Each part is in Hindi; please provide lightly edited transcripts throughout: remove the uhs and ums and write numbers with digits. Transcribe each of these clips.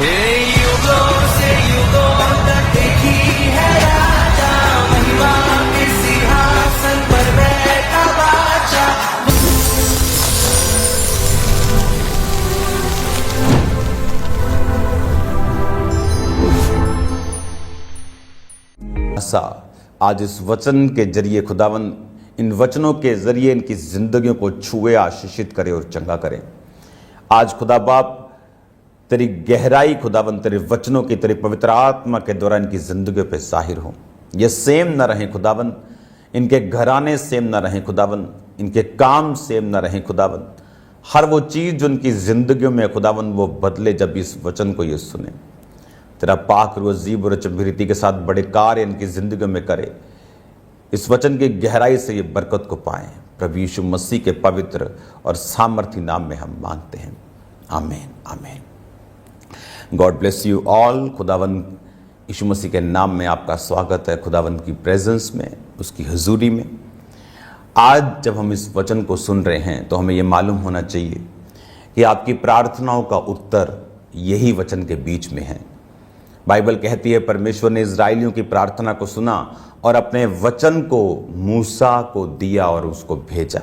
युगों से युगों तक एक ही है राजा, महिमा के सिंहासन पर बैठा बादशाह। आज इस वचन के जरिए खुदावन इन वचनों के जरिए इनकी जिंदगियों को छुए, आशीषित करे और चंगा करे। आज खुदा बाप तेरी गहराई खुदावन तेरे वचनों की, तेरी पवित्र आत्मा के द्वारा इनकी जिंदगियों पे जाहिर हो। ये सेम न रहें खुदावन, इनके घराने सेम न रहें खुदावन, इनके काम सेम न रहें खुदावन। हर वो चीज़ जो उनकी जिंदगियों में खुदावन वो बदले जब इस वचन को ये सुने। तेरा पाक रूह अजीब और चंबीरती के साथ बड़े कार्य इनकी जिंदगी में करे। इस वचन की गहराई से ये बरकत को पाएं। प्रभु यीशु मसीह के पवित्र और सामर्थी नाम में हम मांगते हैं, आमीन आमीन। God bless you all. खुदावन यीशु मसीह के नाम में आपका स्वागत है, खुदावन की प्रेजेंस में, उसकी हुजूरी में। आज जब हम इस वचन को सुन रहे हैं तो हमें ये मालूम होना चाहिए कि आपकी प्रार्थनाओं का उत्तर यही वचन के बीच में है। बाइबल कहती है परमेश्वर ने इजराइलियों की प्रार्थना को सुना और अपने वचन को मूसा को दिया और उसको भेजा।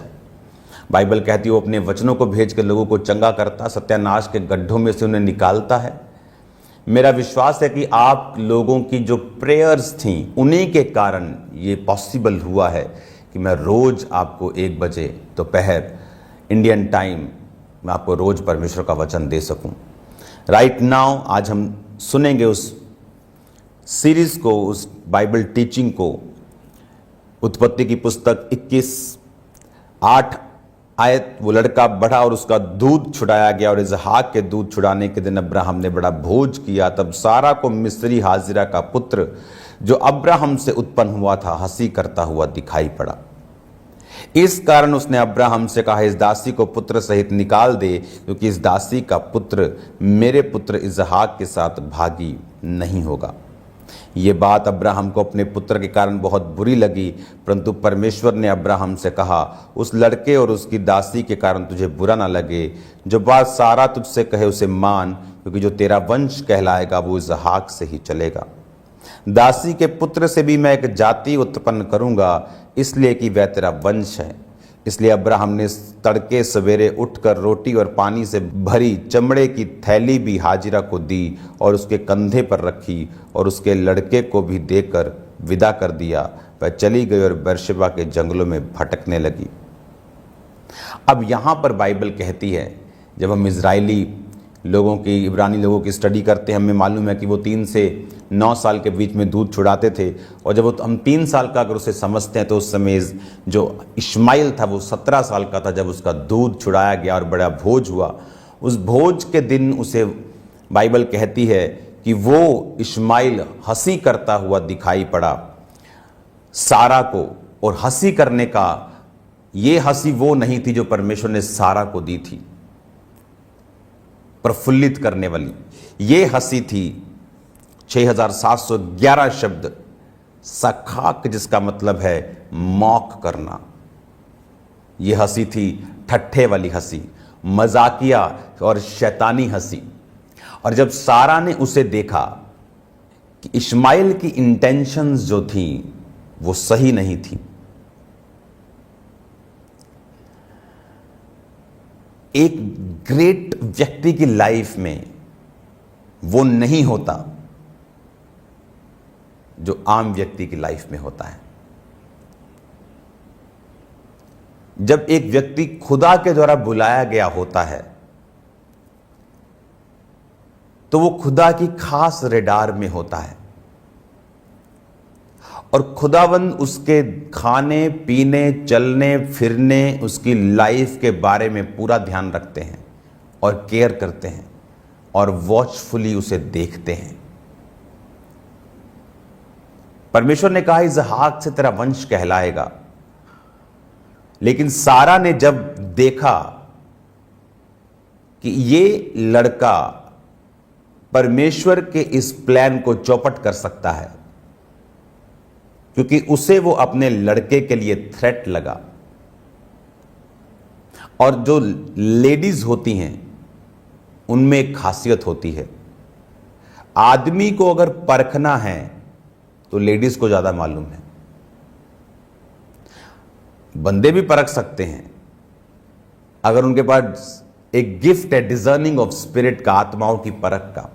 बाइबल कहती है वो अपने वचनों को भेज के लोगों को चंगा करता, सत्यानाश के गड्ढों में से उन्हें निकालता है। मेरा विश्वास है कि आप लोगों की जो प्रेयर्स थी उन्हीं के कारण ये पॉसिबल हुआ है कि मैं रोज़ आपको 1 बजे दोपहर इंडियन टाइम मैं आपको रोज़ परमेश्वर का वचन दे सकूं। राइट नाउ आज हम सुनेंगे उस सीरीज़ को, उस बाइबल टीचिंग को, उत्पत्ति की पुस्तक 21:8 आयत। वो लड़का बढ़ा और उसका दूध छुड़ाया गया और इसहाक के दूध छुड़ाने के दिन अब्राहम ने बड़ा भोज किया। तब सारा को मिस्री हाजिरा का पुत्र जो अब्राहम से उत्पन्न हुआ था हंसी करता हुआ दिखाई पड़ा। इस कारण उसने अब्राहम से कहा, इस दासी को पुत्र सहित निकाल दे, क्योंकि इस दासी का पुत्र मेरे पुत्र इसहाक के साथ भागी नहीं होगा। ये बात अब्राहम को अपने पुत्र के कारण बहुत बुरी लगी, परंतु परमेश्वर ने अब्राहम से कहा, उस लड़के और उसकी दासी के कारण तुझे बुरा ना लगे। जो बात सारा तुझसे कहे उसे मान, क्योंकि जो तेरा वंश कहलाएगा वो इसहाक से ही चलेगा। दासी के पुत्र से भी मैं एक जाति उत्पन्न करूंगा, इसलिए कि वह तेरा वंश है। इसलिए अब्राहम ने तड़के सवेरे उठकर रोटी और पानी से भरी चमड़े की थैली भी हाजिरा को दी और उसके कंधे पर रखी और उसके लड़के को भी देकर विदा कर दिया। वह चली गई और बेरशेबा के जंगलों में भटकने लगी। अब यहाँ पर बाइबल कहती है, जब हम इजरायली लोगों की, इब्रानी लोगों की स्टडी करते हैं, हमें मालूम है कि वो 3 से 9 साल के बीच में दूध छुड़ाते थे। और जब हम 3 साल का अगर उसे समझते हैं तो उस समय जो इश्माइल था वो 17 साल का था जब उसका दूध छुड़ाया गया और बड़ा भोज हुआ। उस भोज के दिन उसे बाइबल कहती है कि वो इश्माइल हंसी करता हुआ दिखाई पड़ा सारा को। और हंसी करने का ये हंसी वो नहीं थी जो परमेश्वर ने सारा को दी थी, प्रफुल्लित करने वाली। ये हंसी थी 6711 शब्द सखाक, जिसका मतलब है मौक करना। ये हंसी थी ठट्ठे वाली हंसी, मजाकिया और शैतानी हंसी। और जब सारा ने उसे देखा कि इश्माइल की इंटेंशंस जो थी वो सही नहीं थी। एक ग्रेट व्यक्ति की लाइफ में वो नहीं होता जो आम व्यक्ति की लाइफ में होता है। जब एक व्यक्ति खुदा के द्वारा बुलाया गया होता है तो वो खुदा की खास रेडार में होता है और खुदावंद उसके खाने पीने, चलने फिरने, उसकी लाइफ के बारे में पूरा ध्यान रखते हैं और केयर करते हैं और वॉचफुली उसे देखते हैं। परमेश्वर ने कहा इसहाक से तेरा वंश कहलाएगा, लेकिन सारा ने जब देखा कि ये लड़का परमेश्वर के इस प्लान को चौपट कर सकता है, क्योंकि उसे वो अपने लड़के के लिए थ्रेट लगा। और जो लेडीज होती हैं उनमें एक खासियत होती है आदमी को अगर परखना है तो लेडीज को ज्यादा मालूम है। बंदे भी परख सकते हैं अगर उनके पास एक गिफ्ट है डिजर्निंग ऑफ स्पिरिट का, आत्माओं की परख का,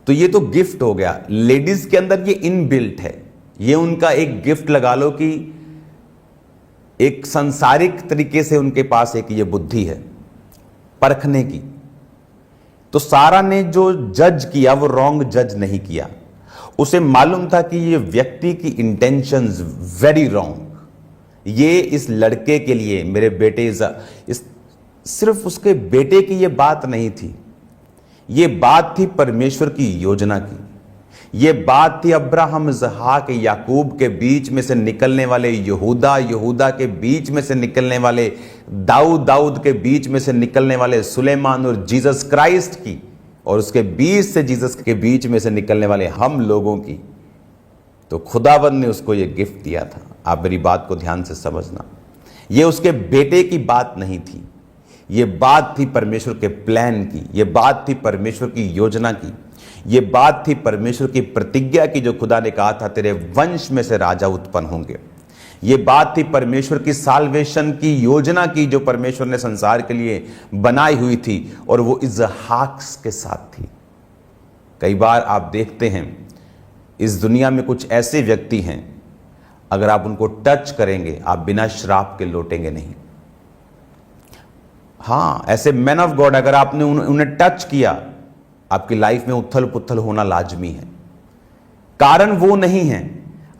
तो ये तो गिफ्ट हो गया। लेडीज के अंदर ये इनबिल्ट है, ये उनका एक गिफ्ट लगा लो कि एक सांसारिक तरीके से उनके पास एक ये बुद्धि है परखने की। तो सारा ने जो जज किया वो रॉन्ग जज नहीं किया, उसे मालूम था कि ये व्यक्ति की इंटेंशंस वेरी रॉन्ग, ये इस लड़के के लिए, मेरे बेटे इस सिर्फ उसके बेटे की ये बात नहीं थी, ये बात थी परमेश्वर की योजना की। ये बात थी अब्राहम, इसहाक, याकूब के बीच में से निकलने वाले यहूदा, यहूदा के बीच में से निकलने वाले दाऊद, दाऊद के बीच में से निकलने वाले सुलेमान और जीसस क्राइस्ट की, और उसके बीच से जीसस के बीच में से निकलने वाले हम लोगों की। तो खुदावंद ने उसको ये गिफ्ट दिया था। आप मेरी बात को ध्यान से समझना, ये उसके बेटे की बात नहीं थी, ये बात थी परमेश्वर के प्लान की, ये बात थी परमेश्वर की योजना की, ये बात थी परमेश्वर की प्रतिज्ञा की, जो खुदा ने कहा था तेरे वंश में से राजा उत्पन्न होंगे। ये बात थी परमेश्वर की साल्वेशन की योजना की, जो परमेश्वर ने संसार के लिए बनाई हुई थी, और वो इसहाक के साथ थी। कई बार आप देखते हैं इस दुनिया में कुछ ऐसे व्यक्ति हैं, अगर आप उनको टच करेंगे आप बिना श्राप के लौटेंगे नहीं। हाँ, ऐसे मैन ऑफ गॉड अगर आपने उन्हें टच किया, आपकी लाइफ में उथल पुथल होना लाजमी है। कारण वो नहीं है,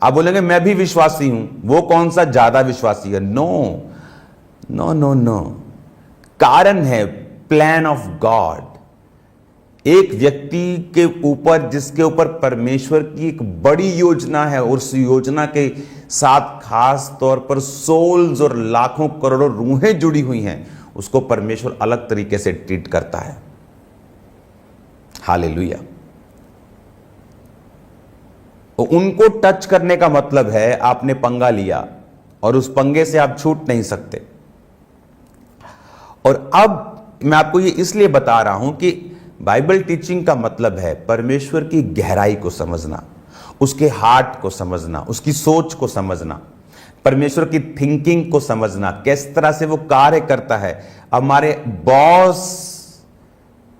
आप बोलेंगे मैं भी विश्वासी हूं, वो कौन सा ज्यादा विश्वासी है? नो नो नो नो, कारण है प्लान ऑफ गॉड। एक व्यक्ति के ऊपर, जिसके ऊपर परमेश्वर की एक बड़ी योजना है, और उस योजना के साथ खास तौर पर सोल्स और लाखों करोड़ों रूहें जुड़ी हुई हैं, उसको परमेश्वर अलग तरीके से ट्रीट करता है। हालेलुया। उनको टच करने का मतलब है आपने पंगा लिया, और उस पंगे से आप छूट नहीं सकते। और अब मैं आपको ये इसलिए बता रहा हूं कि बाइबल टीचिंग का मतलब है परमेश्वर की गहराई को समझना, उसके हार्ट को समझना, उसकी सोच को समझना, परमेश्वर की थिंकिंग को समझना, किस तरह से वो कार्य करता है। हमारे बॉस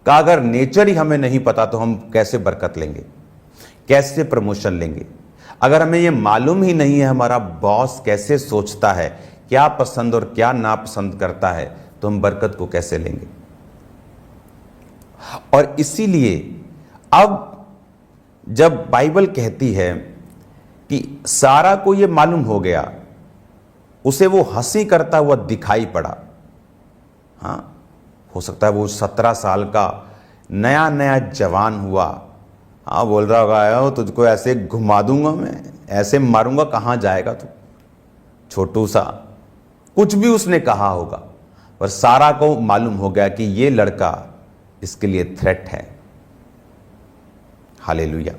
का अगर नेचर ही हमें नहीं पता तो हम कैसे बरकत लेंगे, कैसे प्रमोशन लेंगे? अगर हमें ये मालूम ही नहीं है हमारा बॉस कैसे सोचता है, क्या पसंद और क्या नापसंद करता है, तो हम बरकत को कैसे लेंगे? और इसीलिए अब जब बाइबल कहती है कि सारा को ये मालूम हो गया, उसे वो हंसी करता हुआ दिखाई पड़ा। हाँ, हो सकता है वो 17 साल का नया नया जवान हुआ, हाँ, बोल रहा होगा तुझको ऐसे घुमा दूंगा मैं, ऐसे मारूंगा, कहाँ जाएगा तू छोटू सा, कुछ भी उसने कहा होगा। पर सारा को मालूम हो गया कि ये लड़का इसके लिए थ्रेट है। हालेलुया।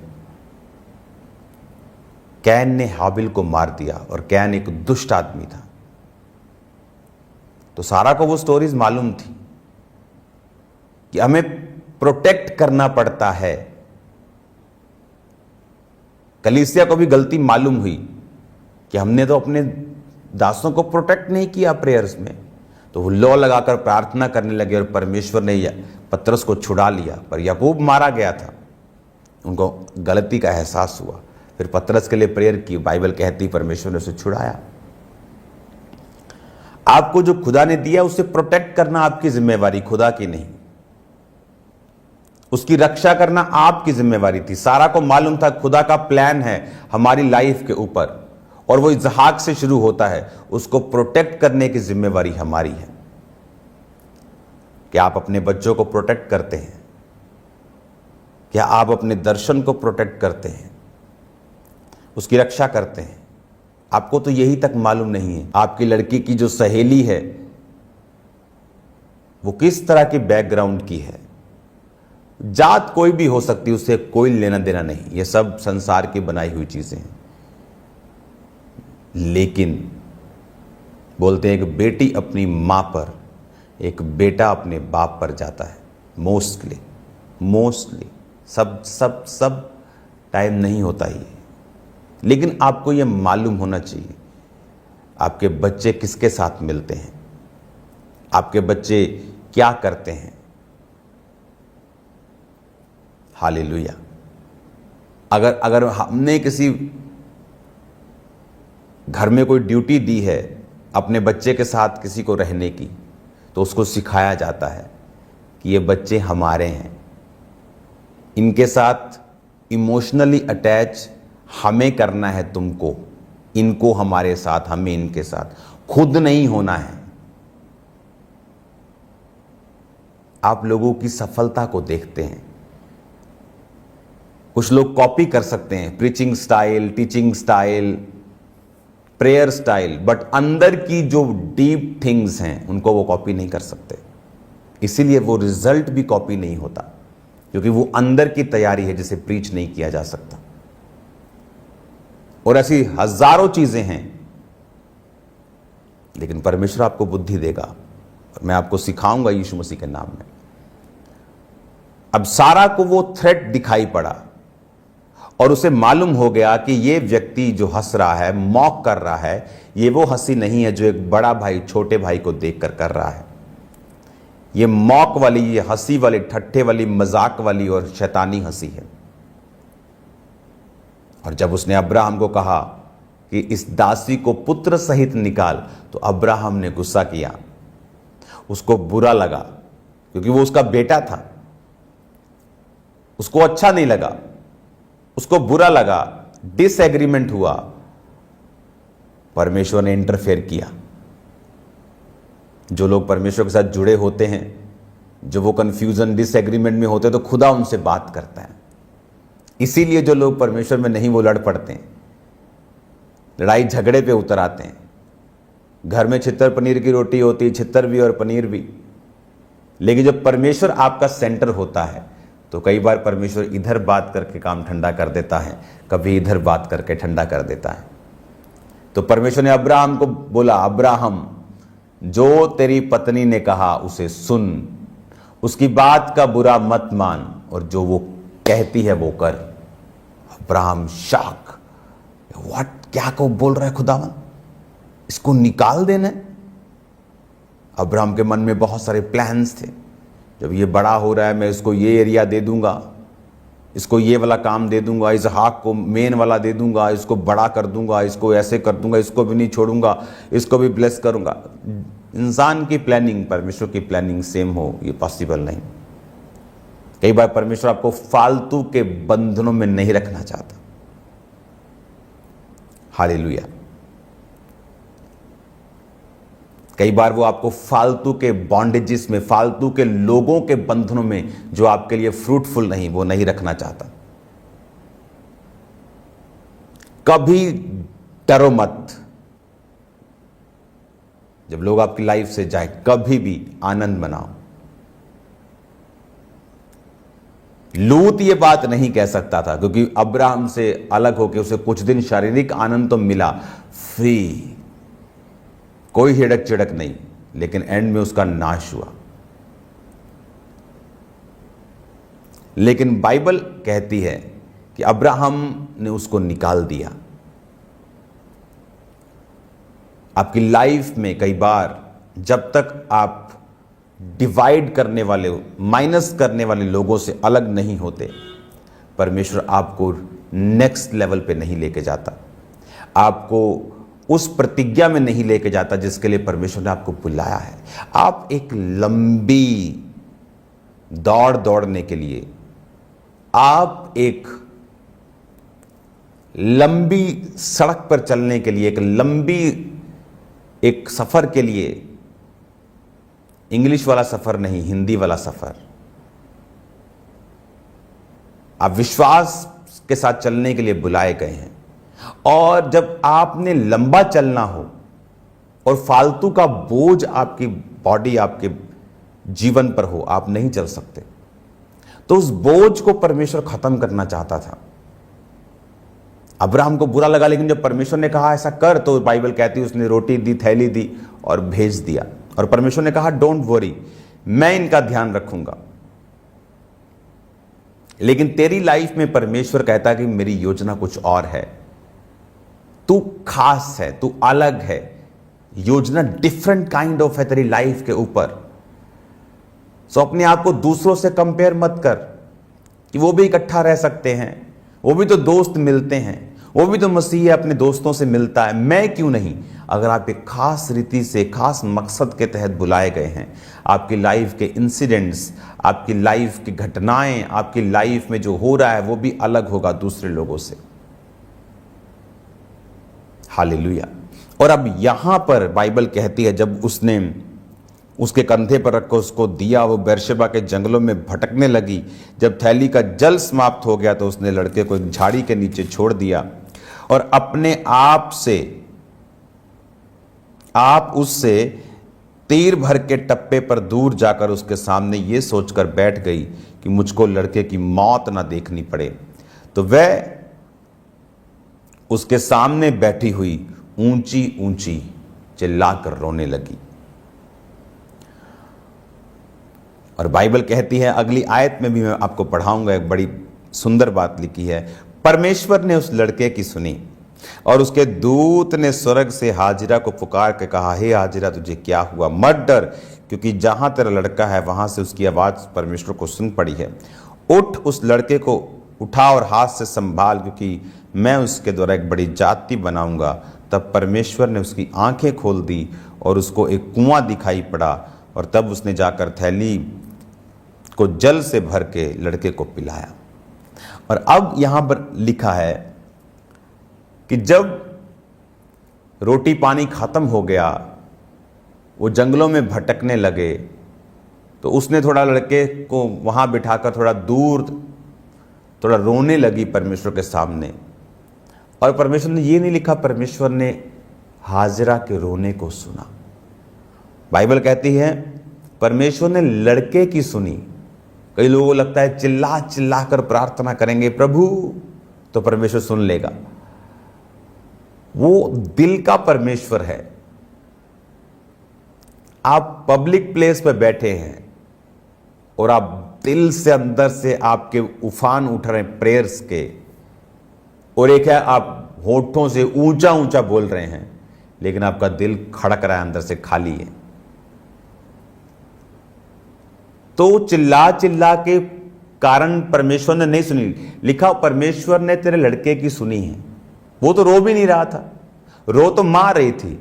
कैन ने हाबिल को मार दिया, और कैन एक दुष्ट आदमी था। तो सारा को वो स्टोरीज मालूम थी कि हमें प्रोटेक्ट करना पड़ता है। कलीसिया को भी गलती मालूम हुई कि हमने तो अपने दासों को प्रोटेक्ट नहीं किया प्रेयर्स में, तो वो लॉ लगाकर प्रार्थना करने लगे, और परमेश्वर ने पतरस को छुड़ा लिया। पर याकूब मारा गया था, उनको गलती का एहसास हुआ, फिर पतरस के लिए प्रेयर की। बाइबल कहती परमेश्वर ने उसे छुड़ाया। आपको जो खुदा ने दिया उसे प्रोटेक्ट करना आपकी जिम्मेवारी, खुदा की नहीं। उसकी रक्षा करना आपकी जिम्मेवारी थी। सारा को मालूम था खुदा का प्लान है हमारी लाइफ के ऊपर, और वो इसहाक से शुरू होता है। उसको प्रोटेक्ट करने की जिम्मेवारी हमारी है। क्या आप अपने बच्चों को प्रोटेक्ट करते हैं? क्या आप अपने दर्शन को प्रोटेक्ट करते हैं, उसकी रक्षा करते हैं? आपको तो यही तक मालूम नहीं है आपकी लड़की की जो सहेली है वो किस तरह की बैकग्राउंड की है। जात कोई भी हो सकती, उससे कोई लेना देना नहीं, ये सब संसार की बनाई हुई चीजें हैं। लेकिन बोलते हैं एक बेटी अपनी मां पर, एक बेटा अपने बाप पर जाता है मोस्टली। मोस्टली सब सब सब टाइम नहीं होता ही, लेकिन आपको यह मालूम होना चाहिए आपके बच्चे किसके साथ मिलते हैं, आपके बच्चे क्या करते हैं। हालेलुया। अगर हमने किसी घर में कोई ड्यूटी दी है अपने बच्चे के साथ किसी को रहने की, तो उसको सिखाया जाता है कि ये बच्चे हमारे हैं, इनके साथ इमोशनली अटैच हमें करना है तुमको, इनको हमारे साथ, हमें इनके साथ, खुद नहीं होना है। आप लोगों की सफलता को देखते हैं, कुछ लोग कॉपी कर सकते हैं preaching style, teaching style, prayer style, but अंदर की जो डीप थिंग्स हैं उनको वो कॉपी नहीं कर सकते। इसीलिए वो रिजल्ट भी कॉपी नहीं होता, क्योंकि वो अंदर की तैयारी है जिसे प्रीच नहीं किया जा सकता। और ऐसी हजारों चीजें हैं, लेकिन परमेश्वर आपको बुद्धि देगा और मैं आपको सिखाऊंगा यीशु मसीह के नाम में। अब सारा को वो थ्रेट दिखाई पड़ा और उसे मालूम हो गया कि ये व्यक्ति जो हंस रहा है, मॉक कर रहा है, ये वो हंसी नहीं है जो एक बड़ा भाई छोटे भाई को देखकर कर रहा है। ये मॉक वाली, ये हंसी वाली, ठट्ठे वाली, मजाक वाली और शैतानी हंसी है। और जब उसने अब्राहम को कहा कि इस दासी को पुत्र सहित निकाल, तो अब्राहम ने गुस्सा किया, उसको बुरा लगा, क्योंकि वो उसका बेटा था। उसको अच्छा नहीं लगा, उसको बुरा लगा, डिसएग्रीमेंट हुआ। परमेश्वर ने इंटरफेयर किया। जो लोग परमेश्वर के साथ जुड़े होते हैं, जो वो कंफ्यूजन, डिसएग्रीमेंट में होते हैं, तो खुदा उनसे बात करता है। इसीलिए जो लोग परमेश्वर में नहीं, वो लड़ पड़ते हैं, लड़ाई झगड़े पे उतर आते हैं। घर में छितर पनीर की रोटी होती है, छितर भी और पनीर भी। लेकिन जब परमेश्वर आपका सेंटर होता है, तो कई बार परमेश्वर इधर बात करके काम ठंडा कर देता है, कभी इधर बात करके ठंडा कर देता है। तो परमेश्वर ने अब्राहम को बोला, अब्राहम, जो तेरी पत्नी ने कहा उसे सुन, उसकी बात का बुरा मत मान, और जो वो कहती है वो कर। अब्राहम शॉक, व्हाट, क्या को बोल रहा है खुदावन, इसको निकाल देना है। अब्राहम के मन में बहुत सारे प्लान्स थे। जब ये बड़ा हो रहा है, मैं इसको ये एरिया दे दूंगा, इसको ये वाला काम दे दूंगा, इसहाक को मेन वाला दे दूंगा, इसको बड़ा कर दूंगा, इसको ऐसे कर दूंगा, इसको भी नहीं छोड़ूंगा, इसको भी ब्लेस करूंगा। इंसान की प्लानिंग, परमेश्वर की प्लानिंग सेम हो, ये पॉसिबल नहीं। कई बार परमेश्वर आपको फालतू के बंधनों में नहीं रखना चाहता। हालेलुया। कई बार वो आपको फालतू के बॉन्डेजेस में, फालतू के लोगों के बंधनों में, जो आपके लिए फ्रूटफुल नहीं, वो नहीं रखना चाहता। कभी डरो मत। जब लोग आपकी लाइफ से जाए, कभी भी आनंद मनाओ। लूत ये बात नहीं कह सकता था, क्योंकि अब्राहम से अलग होकर उसे कुछ दिन शारीरिक आनंद तो मिला, फ्री, कोई हिड़क चिड़क नहीं, लेकिन एंड में उसका नाश हुआ। लेकिन बाइबल कहती है कि अब्राहम ने उसको निकाल दिया। आपकी लाइफ में कई बार जब तक आप डिवाइड करने वाले, माइनस करने वाले लोगों से अलग नहीं होते, परमेश्वर आपको नेक्स्ट लेवल पे नहीं लेके जाता, आपको उस प्रतिज्ञा में नहीं लेके जाता जिसके लिए परमेश्वर ने आपको बुलाया है। आप एक लंबी दौड़ दौड़ने के लिए, आप एक लंबी सड़क पर चलने के लिए, एक लंबी एक सफर के लिए, इंग्लिश वाला सफर नहीं, हिंदी वाला सफर, आप विश्वास के साथ चलने के लिए बुलाए गए हैं। और जब आपने लंबा चलना हो और फालतू का बोझ आपकी बॉडी, आपके जीवन पर हो, आप नहीं चल सकते। तो उस बोझ को परमेश्वर खत्म करना चाहता था। अब्राहम को बुरा लगा, लेकिन जब परमेश्वर ने कहा ऐसा कर, तो बाइबल कहती है उसने रोटी दी, थैली दी और भेज दिया। और परमेश्वर ने कहा डोंट वरी, मैं इनका ध्यान रखूंगा। लेकिन तेरी लाइफ में परमेश्वर कहता है कि मेरी योजना कुछ और है, तू खास है, तू अलग है, योजना डिफरेंट काइंड ऑफ है तेरी लाइफ के ऊपर। सो अपने आप को दूसरों से कंपेयर मत कर कि वो भी इकट्ठा रह सकते हैं, वो भी तो दोस्त मिलते हैं, वो भी तो मसीह अपने दोस्तों से मिलता है, मैं क्यों नहीं। अगर आप एक खास रीति से खास मकसद के तहत बुलाए गए हैं, आपकी लाइफ के इंसिडेंट्स, आपकी लाइफ की घटनाएं, आपकी लाइफ में जो हो रहा है वो भी अलग होगा दूसरे लोगों से। हालेलुया। और अब यहां पर बाइबल कहती है जब उसने उसके कंधे पर रखकर उसको दिया, वो बेरशेबा के जंगलों में भटकने लगी। जब थैली का जल समाप्त हो गया तो उसने लड़के को एक झाड़ी के नीचे छोड़ दिया और अपने आप उससे तीर भर के टप्पे पर दूर जाकर उसके सामने ये सोचकर बैठ गई कि मुझको लड़के की मौत ना देखनी पड़े। तो वह उसके सामने बैठी हुई ऊंची ऊंची चिल्लाकर रोने लगी। और बाइबल कहती है, अगली आयत में भी मैं आपको पढ़ाऊंगा, एक बड़ी सुंदर बात लिखी है। परमेश्वर ने उस लड़के की सुनी और उसके दूत ने स्वर्ग से हाजिरा को पुकार के कहा, हे हाजिरा तुझे क्या हुआ, मत डर, क्योंकि जहां तेरा लड़का है वहां से उसकी आवाज परमेश्वर को सुन पड़ी है। उठ, उस लड़के को उठा और हाथ से संभाल, क्योंकि मैं उसके द्वारा एक बड़ी जाति बनाऊंगा। तब परमेश्वर ने उसकी आंखें खोल दी और उसको एक कुआं दिखाई पड़ा, और तब उसने जाकर थैली को जल से भर के लड़के को पिलाया। और अब यहां पर लिखा है कि जब रोटी पानी खत्म हो गया, वो जंगलों में भटकने लगे, तो उसने थोड़ा लड़के को वहां बिठाकर थोड़ा दूर थोड़ा रोने लगी परमेश्वर के सामने। और परमेश्वर ने ये नहीं लिखा परमेश्वर ने हाजिरा के रोने को सुना। बाइबल कहती है परमेश्वर ने लड़के की सुनी। कई लोगों को लगता है चिल्ला चिल्ला कर प्रार्थना करेंगे प्रभु तो परमेश्वर सुन लेगा। वो दिल का परमेश्वर है। आप पब्लिक प्लेस पर बैठे हैं और आप दिल से अंदर से आपके उफान उठ रहे हैं प्रेयर्स के, और एक है आप होठों से ऊंचा ऊंचा बोल रहे हैं लेकिन आपका दिल खड़क रहा है, अंदर से खाली है। तो चिल्ला चिल्ला के कारण परमेश्वर ने नहीं सुनी। लिखा परमेश्वर ने तेरे लड़के की सुनी है। वो तो रो भी नहीं रहा था, रो तो मार रही थी,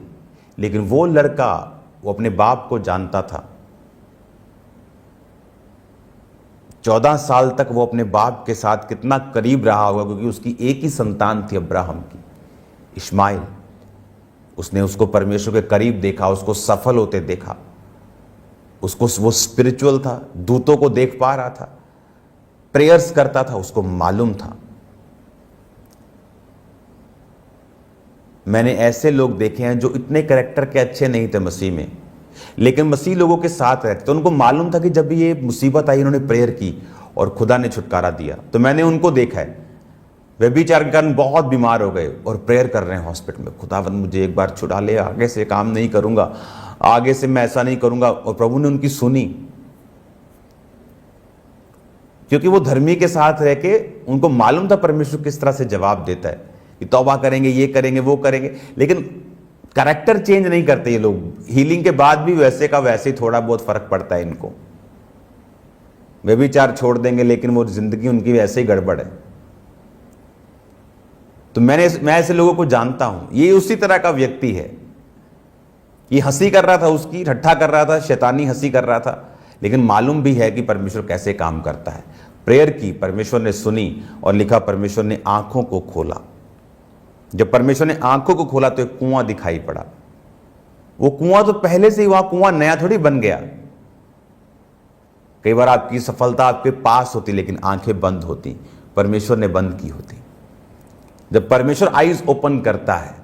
लेकिन वो लड़का वो अपने बाप को जानता था। 14 साल तक वो अपने बाप के साथ कितना करीब रहा होगा, क्योंकि उसकी एक ही संतान थी अब्राहम की, इस्माइल। उसने उसको परमेश्वर के करीब देखा, उसको सफल होते देखा, उसको वो स्पिरिचुअल था, दूतों को देख पा रहा था, प्रेयर्स करता था, उसको मालूम था। मैंने ऐसे लोग देखे हैं जो इतने कैरेक्टर के अच्छे नहीं थे मसीह में, लेकिन मसीह लोगों के साथ रहते तो उनको मालूम था कि जब ये मुसीबत आई इन्होंने प्रेयर की और खुदा ने छुटकारा दिया। तो मैंने उनको देखा है, व्यभिचार के कारण बहुत बीमार हो गए और प्रेयर कर रहे हैं हॉस्पिटल में, खुदावंद मुझे एक बार छुड़ा ले, आगे से काम नहीं करूंगा, आगे से मैं ऐसा नहीं करूंगा। और प्रभु ने उनकी सुनी, क्योंकि वो धर्मी के साथ रह के उनको मालूम था परमेश्वर किस तरह से जवाब देता है कि तौबा करेंगे, ये करेंगे, वो करेंगे। लेकिन कैरेक्टर चेंज नहीं करते ये लोग। हीलिंग के बाद भी वैसे का वैसे ही थोड़ा बहुत फर्क पड़ता है इनको। व्यभिचार छोड़ देंगे लेकिन वो जिंदगी उनकी वैसे ही गड़बड़ है। तो मैं ऐसे लोगों को जानता हूं। ये उसी तरह का व्यक्ति है। ये हंसी कर रहा था, उसकी ठट्ठा कर रहा था, शैतानी हंसी कर रहा था, लेकिन मालूम भी है कि परमेश्वर कैसे काम करता है। प्रेयर की, परमेश्वर ने सुनी, और लिखा परमेश्वर ने आंखों को खोला। जब परमेश्वर ने आंखों को खोला तो एक कुआं दिखाई पड़ा। वो कुआं तो पहले से ही, वहां कुआं नया थोड़ी बन गया। कई बार आपकी सफलता आपके पास होती लेकिन आंखें बंद होती, परमेश्वर ने बंद की होती। जब परमेश्वर आईज ओपन करता है,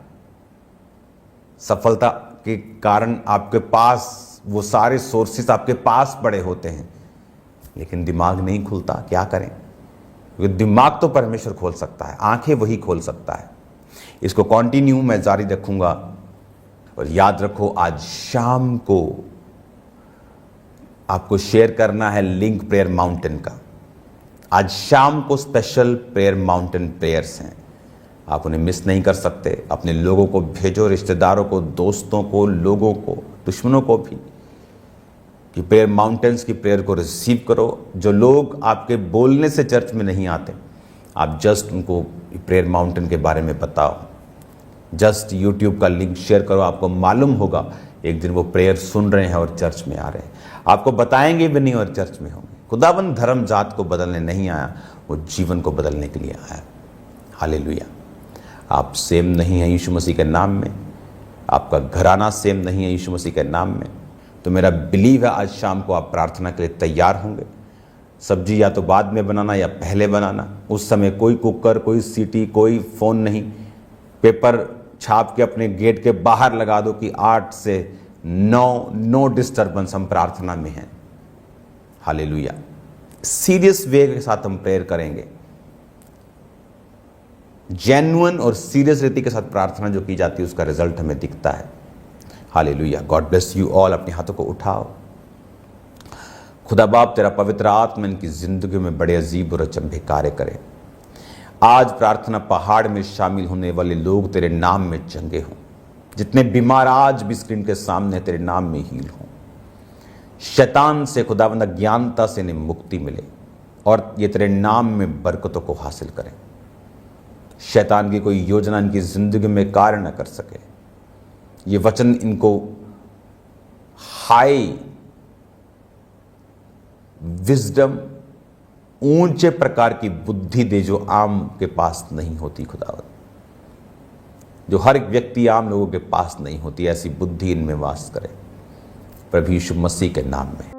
सफलता के कारण आपके पास वो सारे सोर्सेस आपके पास पड़े होते हैं, लेकिन दिमाग नहीं खुलता। क्या करें? क्योंकि दिमाग तो परमेश्वर खोल सकता है, आंखें वही खोल सकता है। इसको कंटिन्यू मैं जारी रखूंगा। और याद रखो, आज शाम को आपको शेयर करना है लिंक प्रेयर माउंटेन का। आज शाम को स्पेशल प्रेयर माउंटेन प्रेयर्स हैं, आप उन्हें मिस नहीं कर सकते। अपने लोगों को भेजो, रिश्तेदारों को, दोस्तों को, लोगों को, दुश्मनों को भी, कि प्रेयर माउंटेन्स की प्रेयर को रिसीव करो। जो लोग आपके बोलने से चर्च में नहीं आते, आप जस्ट उनको प्रेयर माउंटेन के बारे में बताओ, जस्ट यूट्यूब का लिंक शेयर करो। आपको मालूम होगा एक दिन वो प्रेयर सुन रहे हैं और चर्च में आ रहे हैं, आपको बताएंगे भी नहीं और चर्च में होंगे। खुदाबंद धर्म जात को बदलने नहीं आया, वो जीवन को बदलने के लिए आया। हालेलुया। आप सेम नहीं हैं यीशु मसीह के नाम में, आपका घराना सेम नहीं है यीशु मसीह के नाम में। तो मेरा बिलीव है आज शाम को आप प्रार्थना के लिए तैयार होंगे। सब्जी या तो बाद में बनाना या पहले बनाना। उस समय कोई कुकर, कोई सीटी, कोई फ़ोन नहीं। पेपर छाप के अपने गेट के बाहर लगा दो कि 8 से 9 नो डिस्टर्बेंस, हम प्रार्थना में हैं। हालेलुया। सीरियस वे के साथ हम प्रेयर करेंगे। जेन्युइन और सीरियस रीति के साथ प्रार्थना जो की जाती है उसका रिजल्ट हमें दिखता है। Hallelujah. God bless you all. अपने हाथों को उठाओ। खुदा बाप, तेरा पवित्र आत्मा इनकी जिंदगी में बड़े अजीब और अचंभे कार्य करे। आज प्रार्थना पहाड़ में शामिल होने वाले लोग तेरे नाम में चंगे हों। जितने बीमार आज भी स्क्रीन के सामने तेरे नाम में हील हों। शैतान से खुदावंद अज्ञानता से इन्हें मुक्ति मिले और ये तेरे नाम में बरकतों को हासिल करें। शैतान की कोई योजना इनकी जिंदगी में कार्य न कर सके। ये वचन इनको हाई विजडम, ऊंचे प्रकार की बुद्धि दे जो आम के पास नहीं होती। खुदावंद, जो हर एक व्यक्ति आम लोगों के पास नहीं होती, ऐसी बुद्धि इनमें वास करे प्रभु यीशु मसीह के नाम में।